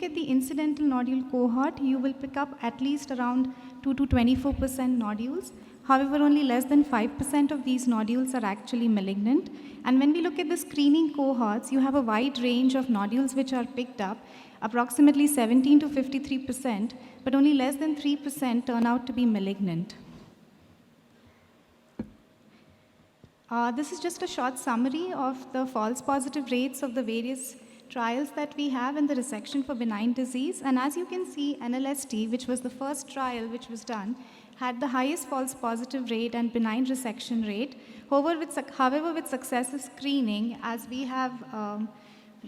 at the incidental nodule cohort, you will pick up at least around 2 to 24% nodules. However, only less than 5% of these nodules are actually malignant. And when we look at the screening cohorts, you have a wide range of nodules which are picked up, approximately 17 to 53%, but only less than 3% turn out to be malignant. This is just a short summary of the false positive rates of the various trials that we have in the resection for benign disease. And as you can see, NLST, which was the first trial which was done, had the highest false positive rate and benign resection rate. However, with successive screening, as we have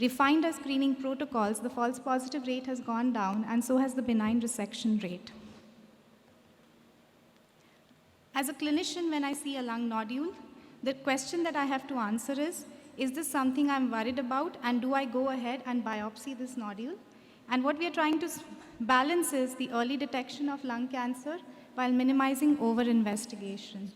refined our screening protocols, the false positive rate has gone down, and so has the benign resection rate. As a clinician, when I see a lung nodule, the question that I have to answer is this something I'm worried about, and do I go ahead and biopsy this nodule? And what we are trying to balance is the early detection of lung cancer while minimizing over-investigation.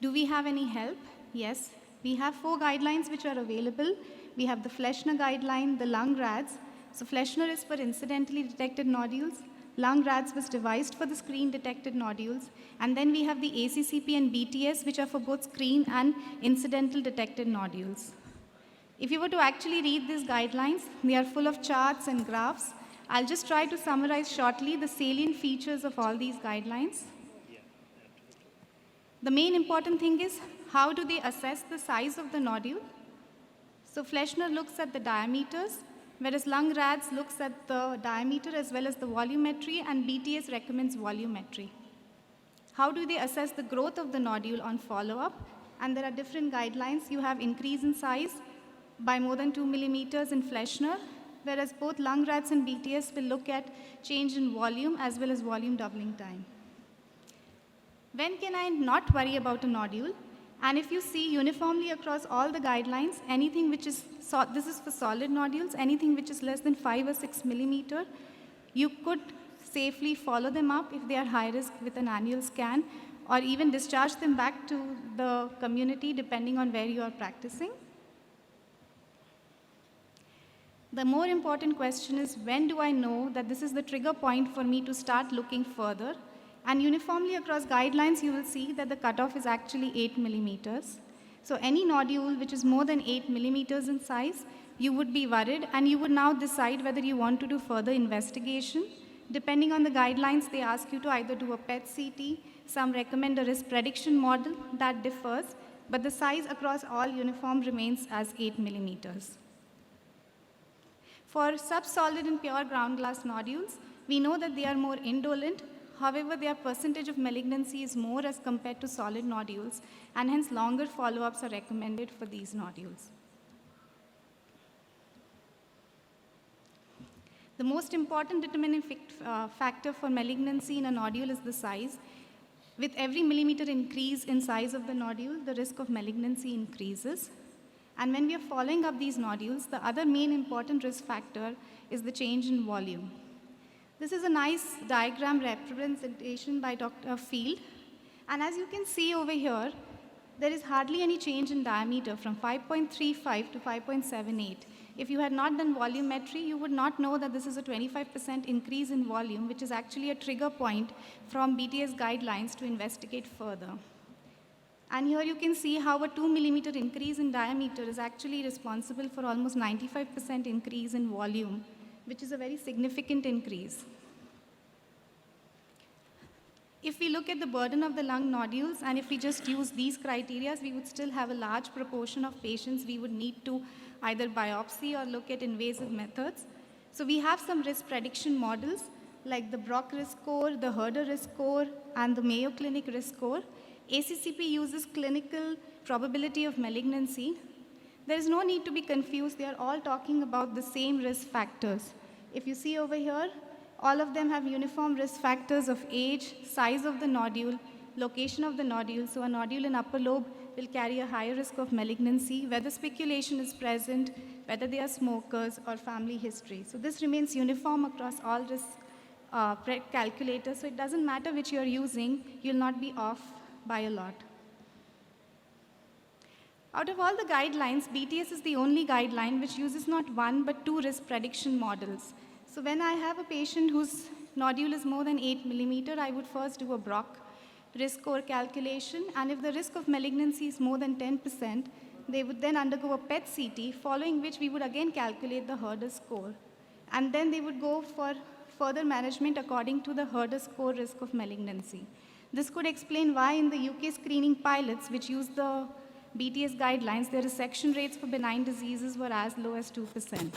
Do we have any help? Yes. We have 4 guidelines which are available. We have the Fleshner guideline, the lung RADS. So Fleshner is for incidentally detected nodules. Lung RADS was devised for the screen-detected nodules. And then we have the ACCP and BTS, which are for both screen and incidental detected nodules. If you were to actually read these guidelines, they are full of charts and graphs. I'll just try to summarize shortly the salient features of all these guidelines. The main important thing is, how do they assess the size of the nodule? So Fleshner looks at the diameters, whereas lung RADS looks at the diameter as well as the volumetry, and BTS recommends volumetry. How do they assess the growth of the nodule on follow-up? And there are different guidelines. You have increase in size by more than 2 millimeters in Fleshner, whereas both lung RADS and BTS will look at change in volume as well as volume doubling time. When can I not worry about a nodule? And if you see uniformly across all the guidelines, anything which is, this is for solid nodules, anything which is less than 5 or 6 millimeter, you could safely follow them up if they are high risk with an annual scan, or even discharge them back to the community depending on where you are practicing. The more important question is, when do I know that this is the trigger point for me to start looking further? And uniformly across guidelines, you will see that the cutoff is actually 8 millimeters. So any nodule which is more than 8 millimeters in size, you would be worried, and you would now decide whether you want to do further investigation. Depending on the guidelines, they ask you to either do a PET CT, some recommend a risk prediction model, that differs, but the size across all uniform remains as 8 millimeters. For subsolid and pure ground glass nodules, we know that they are more indolent. However, their percentage of malignancy is more as compared to solid nodules, and hence longer follow-ups are recommended for these nodules. The most important determining factor for malignancy in a nodule is the size. With every millimeter increase in size of the nodule, the risk of malignancy increases. And when we are following up these nodules, the other main important risk factor is the change in volume. This is a nice diagram representation by Dr. Field. And as you can see over here, there is hardly any change in diameter from 5.35 to 5.78. If you had not done volumetry, you would not know that this is a 25% increase in volume, which is actually a trigger point from BTS guidelines to investigate further. And here you can see how a 2 millimeter increase in diameter is actually responsible for almost 95% increase in volume, which is a very significant increase. If we look at the burden of the lung nodules, and if we just use these criteria, we would still have a large proportion of patients we would need to either biopsy or look at invasive methods. So we have some risk prediction models like the Brock risk score, the Herder risk score, and the Mayo Clinic risk score. ACCP uses clinical probability of malignancy. There is no need to be confused. They are all talking about the same risk factors. If you see over here, all of them have uniform risk factors of age, size of the nodule, location of the nodule. So a nodule in upper lobe will carry a higher risk of malignancy, whether speculation is present, whether they are smokers, or family history. So this remains uniform across all risk calculators. So it doesn't matter which you're using, you'll not be off by a lot. Out of all the guidelines, BTS is the only guideline which uses not one but two risk prediction models. So when I have a patient whose nodule is more than 8 millimeter, I would first do a BROC risk score calculation, and if the risk of malignancy is more than 10%, they would then undergo a PET CT, following which we would again calculate the Herder score. And then they would go for further management according to the Herder score risk of malignancy. This could explain why in the UK screening pilots, which use the BTS guidelines, their resection rates for benign diseases were as low as 2%.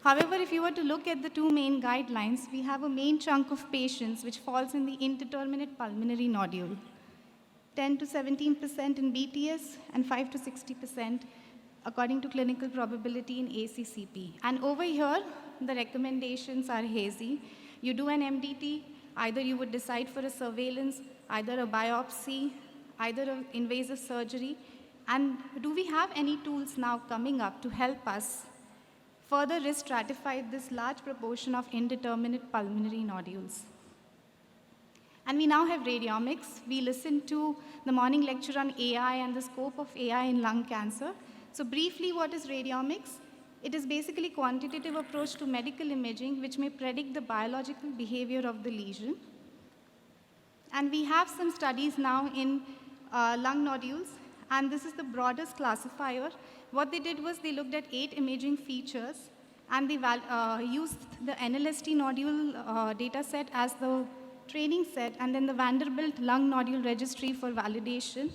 However, if you were to look at the two main guidelines, we have a main chunk of patients which falls in the indeterminate pulmonary nodule. 10 to 17% in BTS and 5 to 60% according to clinical probability in ACCP. And over here, the recommendations are hazy. You do an MDT, either you would decide for a surveillance, either a biopsy, either an invasive surgery. And do we have any tools now coming up to help us further risk stratify this large proportion of indeterminate pulmonary nodules? And we now have radiomics. We listened to the morning lecture on AI and the scope of AI in lung cancer. So briefly, what is radiomics? It is basically a quantitative approach to medical imaging which may predict the biological behavior of the lesion. And we have some studies now in lung nodules, and this is the broadest classifier. What they did was they looked at 8 imaging features, and they used the NLST nodule data set as the training set, and then the Vanderbilt lung nodule registry for validation.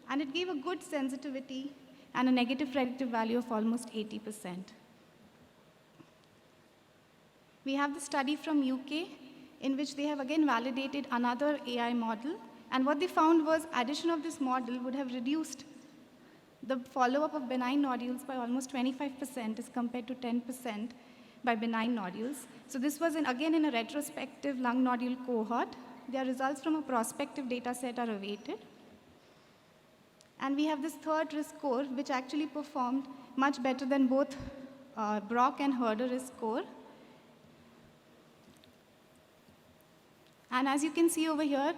And it gave a good sensitivity and a negative predictive value of almost 80%. We have the study from UK, in which they have again validated another AI model. And what they found was addition of this model would have reduced the follow-up of benign nodules by almost 25% as compared to 10% by benign nodules. So this was, again, in a retrospective lung nodule cohort. Their results from a prospective data set are awaited. And we have this third risk score, which actually performed much better than both BROC and Herder risk score. And as you can see over here,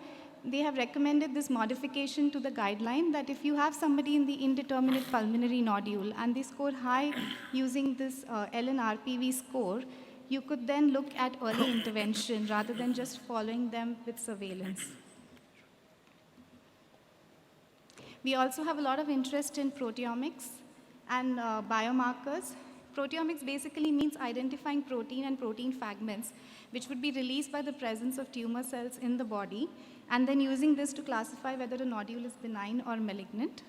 they have recommended this modification to the guideline that if you have somebody in the indeterminate pulmonary nodule and they score high using this LNRPV score, you could then look at early intervention rather than just following them with surveillance. We also have a lot of interest in proteomics and biomarkers. Proteomics basically means identifying protein and protein fragments, which would be released by the presence of tumor cells in the body, and then using this to classify whether a nodule is benign or malignant.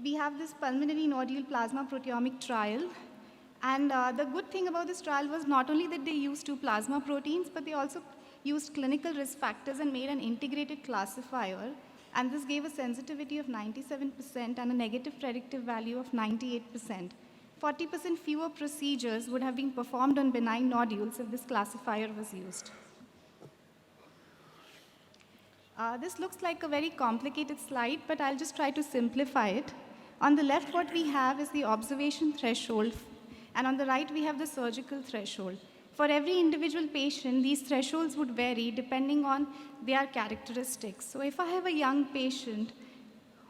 We have this pulmonary nodule plasma proteomic trial, and the good thing about this trial was not only that they used 2 plasma proteins, but they also used clinical risk factors and made an integrated classifier, and this gave a sensitivity of 97% and a negative predictive value of 98%. 40% fewer procedures would have been performed on benign nodules if this classifier was used. This looks like a very complicated slide, but I'll just try to simplify it. On the left, what we have is the observation threshold, and on the right, we have the surgical threshold. For every individual patient, these thresholds would vary depending on their characteristics. So if I have a young patient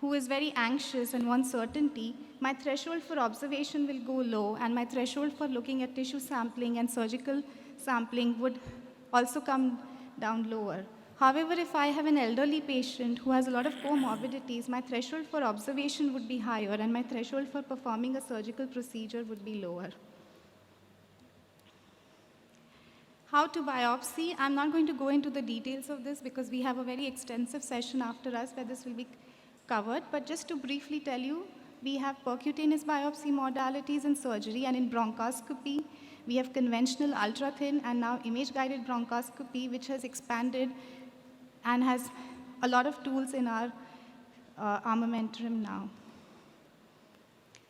who is very anxious and wants certainty, my threshold for observation will go low, and my threshold for looking at tissue sampling and surgical sampling would also come down lower. However, if I have an elderly patient who has a lot of comorbidities, my threshold for observation would be higher, and my threshold for performing a surgical procedure would be lower. How to biopsy? I'm not going to go into the details of this because we have a very extensive session after us where this will be covered, but just to briefly tell you, we have percutaneous biopsy modalities in surgery, and in bronchoscopy, we have conventional ultra-thin and now image-guided bronchoscopy, which has expanded and has a lot of tools in our armamentarium now.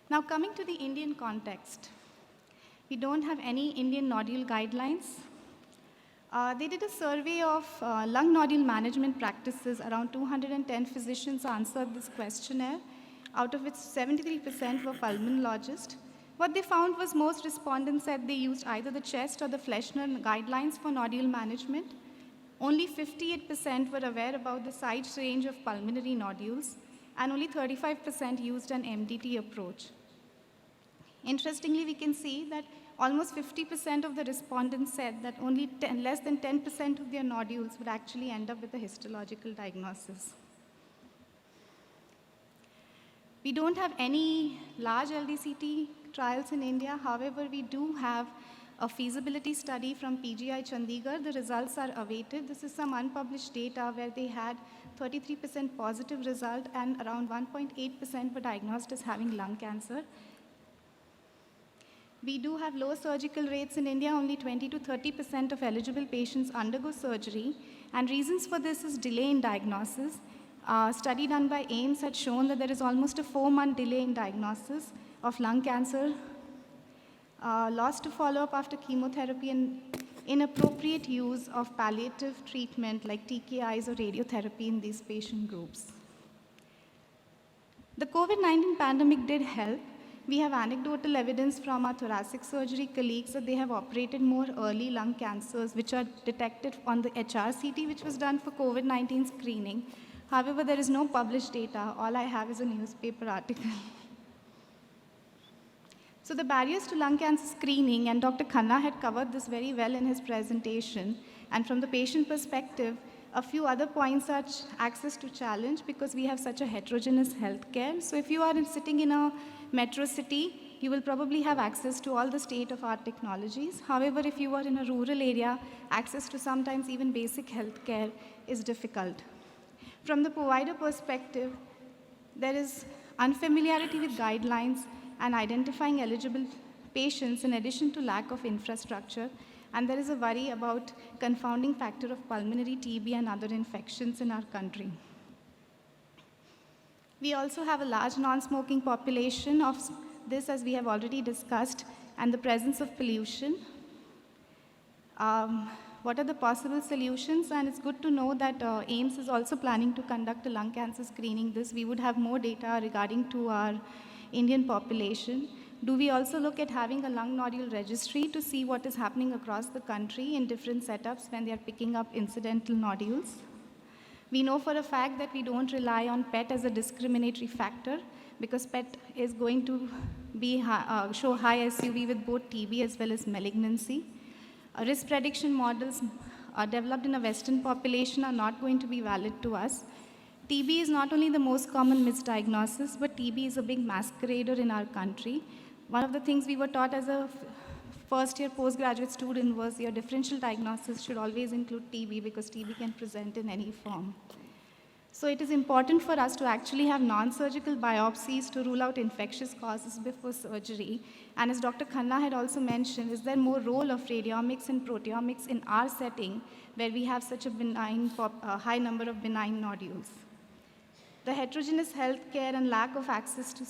Now coming to the Indian context, we don't have any Indian nodule guidelines. They did a survey of lung nodule management practices. Around 210 physicians answered this questionnaire, out of which 73% were pulmonologists. What they found was most respondents said they used either the chest or the Fleshner guidelines for nodule management. Only 58% were aware about the size range of pulmonary nodules, and only 35% used an MDT approach. Interestingly, we can see that almost 50% of the respondents said that only less than 10% of their nodules would actually end up with a histological diagnosis. We don't have any large LDCT trials in India. However, we do have a feasibility study from PGI Chandigarh. The results are awaited. This is some unpublished data where they had 33% positive result and around 1.8% were diagnosed as having lung cancer. We do have low surgical rates in India. Only 20 to 30% of eligible patients undergo surgery. And reasons for this is delay in diagnosis. A study done by AIMS had shown that there is almost a 4-month delay in diagnosis of lung cancer, loss to follow-up after chemotherapy, and inappropriate use of palliative treatment like TKIs or radiotherapy in these patient groups. The COVID-19 pandemic did help. We have anecdotal evidence from our thoracic surgery colleagues that they have operated more early lung cancers, which are detected on the HRCT, which was done for COVID-19 screening. However, there is no published data. All I have is a newspaper article. So the barriers to lung cancer screening, and Dr. Khanna had covered this very well in his presentation. And from the patient perspective, a few other points are access to challenge because we have such a heterogeneous healthcare. So if you are sitting in a metro city, you will probably have access to all the state-of-art technologies. However, if you are in a rural area, access to sometimes even basic healthcare is difficult. From the provider perspective, there is unfamiliarity with guidelines and identifying eligible patients in addition to lack of infrastructure. And there is a worry about confounding factor of pulmonary TB and other infections in our country. We also have a large non-smoking population of this, as we have already discussed, and the presence of pollution. What are the possible solutions? And it's good to know that AIMS is also planning to conduct a lung cancer screening. We would have more data regarding to our Indian population. Do we also look at having a lung nodule registry to see what is happening across the country in different setups when they are picking up incidental nodules? We know for a fact that we don't rely on PET as a discriminatory factor because PET is going to be show high SUV with both TB as well as malignancy. Risk prediction models developed in a Western population are not going to be valid to us. TB is not only the most common misdiagnosis, but TB is a big masquerader in our country. One of the things we were taught as a first-year postgraduate student was your differential diagnosis should always include TB because TB can present in any form. So it is important for us to actually have non-surgical biopsies to rule out infectious causes before surgery. And as Dr. Khanna had also mentioned, is there more role of radiomics and proteomics in our setting where we have such a benign, high number of benign nodules? The heterogeneous healthcare and lack of access to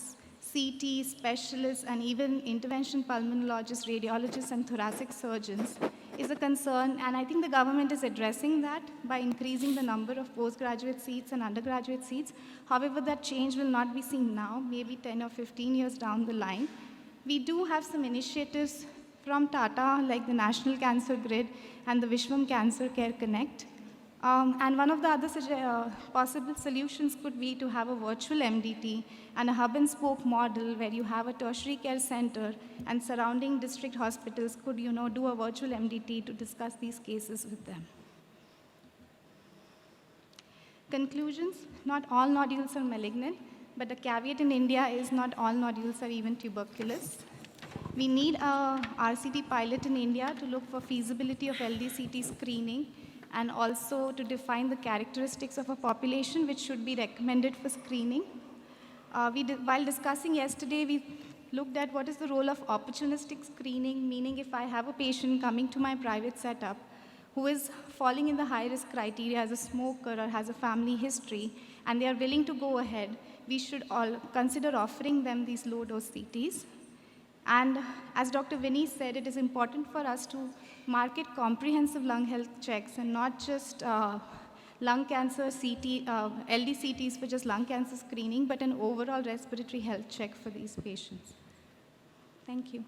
CT specialists and even intervention pulmonologists, radiologists, and thoracic surgeons is a concern, and I think the government is addressing that by increasing the number of postgraduate seats and undergraduate seats. However, that change will not be seen now, maybe 10 or 15 years down the line. We do have some initiatives from Tata, like the National Cancer Grid and the Vishwam Cancer Care Connect. And one of the other possible solutions could be to have a virtual MDT and a hub and spoke model where you have a tertiary care center and surrounding district hospitals could, do a virtual MDT to discuss these cases with them. Conclusions, not all nodules are malignant, but the caveat in India is not all nodules are even tuberculous. We need a RCT pilot in India to look for feasibility of LDCT screening and also to define the characteristics of a population which should be recommended for screening. While discussing yesterday, we looked at what is the role of opportunistic screening, meaning if I have a patient coming to my private setup who is falling in the high-risk criteria as a smoker or has a family history, and they are willing to go ahead, we should all consider offering them these low-dose CTs. And as Dr. Vinny said, it is important for us to market comprehensive lung health checks and not just lung cancer CT, LDCTs for just lung cancer screening, but an overall respiratory health check for these patients. Thank you.